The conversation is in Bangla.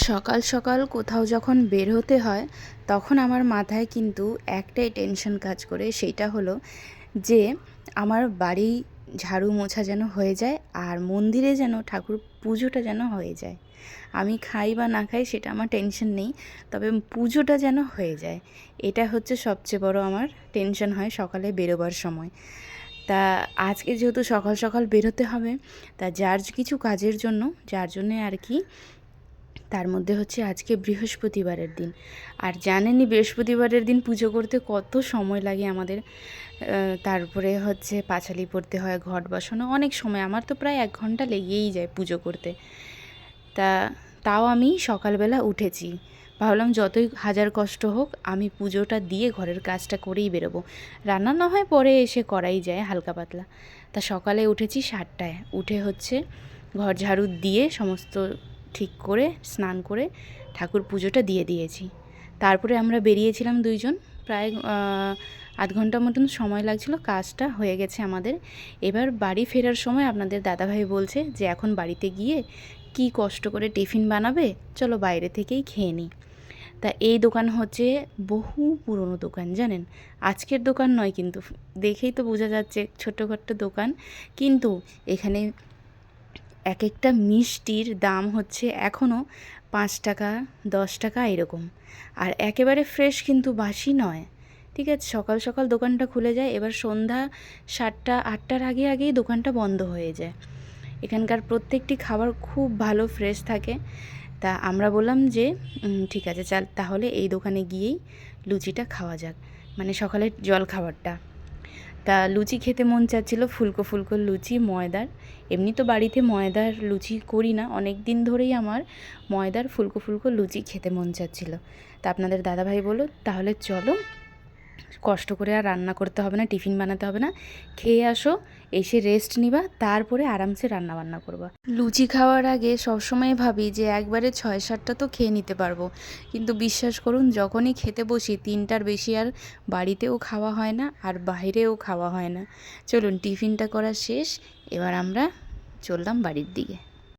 সকাল সকাল কোথাও যখন বের হতে হয় তখন আমার মাথায় কিন্তু একটাই টেনশন কাজ করে, সেইটা হলো যে আমার বাড়ি ঝাড়ু মোছা যেন হয়ে যায় আর মন্দিরে যেন ঠাকুর পুজোটা যেন হয়ে যায়। আমি খাই বা না খাই সেটা আমার টেনশন নেই, তবে পুজোটা যেন হয়ে যায়, এটা হচ্ছে সবচেয়ে বড় আমার টেনশন হয় সকালে বেরোবার সময়। তা আজকে যেহেতু সকাল সকাল বেরোতে হবে, তা যার কিছু কাজের জন্য যার জন্যে আর কি, তার মধ্যে হচ্ছে আজকে বৃহস্পতিবারের দিন। আর জানেনই বৃহস্পতিবারের দিন পুজো করতে কত সময় লাগে আমাদের। তারপরে হচ্ছে পাঁচালি পড়তে হয়, ঘট বসানো, অনেক সময়, আমার তো প্রায় 1 ঘন্টা লেগেই যায় পুজো করতে। তা তাও আমি সকালবেলা উঠেছি, ভাবলাম যতই হাজার কষ্ট হোক আমি পুজোটা দিয়ে ঘরের কাজটা করেই বেরোবো। রান্না না হয় পরে এসে করাই যায় হালকা পাতলা। তা সকালে উঠেছি 7টায়, উঠে হচ্ছে ঘর ঝাড়ু দিয়ে সমস্ত ঠিক করে স্নান করে ঠাকুর পুজোটা দিয়ে দিয়েছি। তারপরে আমরা বেরিয়েছিলাম দুইজন, প্রায় আধ ঘন্টা মতন সময় লাগছিল, কাজটা হয়ে গেছে আমাদের। এবার বাড়ি ফেরার সময় আপনাদের দাদাভাই বলছে যে এখন বাড়িতে গিয়ে কি কষ্ট করে টিফিন বানাবে, চলো বাইরে থেকেই খেয়ে নিই। তা এই দোকান হচ্ছে বহু পুরনো দোকান, জানেন, আজকের দোকান নয়, কিন্তু দেখেই তো বোঝা যাচ্ছে ছোটোখাটো দোকান, কিন্তু এখানে এক একটা মিষ্টির দাম হচ্ছে এখনও 5 টাকা 10 টাকা এরকম, আর একেবারে ফ্রেশ, কিন্তু বাসি নয়। ঠিক আছে, সকাল সকাল দোকানটা খুলে যায়, এবার সন্ধ্যা 7টা 8টার আগেই দোকানটা বন্ধ হয়ে যায়। এখানকার প্রত্যেকটি খাবার খুব ভালো ফ্রেশ থাকে। তা আমরা বললাম যে ঠিক আছে চাল, তাহলে এই দোকানে গিয়েই লুচিটা খাওয়া যাক, মানে সকালের জল খাবারটা। তা লুচি খেতে মন চাচ্ছিল, ফুলকো ফুলকো লুচি ময়দার। এমনি তো বাড়িতে ময়দার লুচি করি না, অনেক দিন ধরেই আমার ময়দার ফুলকো ফুলকো লুচি খেতে মন চাচ্ছিল। তা আপনাদের দাদাভাই বলল তাহলে চলো, কষ্ট করে আর রান্না করতে হবে না, টিফিন বানাতে হবে না, খেয়ে আসো, এসে রেস্ট নিবা, তারপরে আরামসে রান্না বান্না করবা। লুচি খাওয়ার আগে সবসময় ভাবি যে একবারে 6-7টা তো খেয়ে নিতে পারবো, কিন্তু বিশ্বাস করুন যখনই খেতে বসি 3টার বেশি আর বাড়িতেও খাওয়া হয় না আর বাইরেও খাওয়া হয় না। চলুন টিফিনটা করা শেষ, এবার আমরা চললাম বাড়ির দিকে।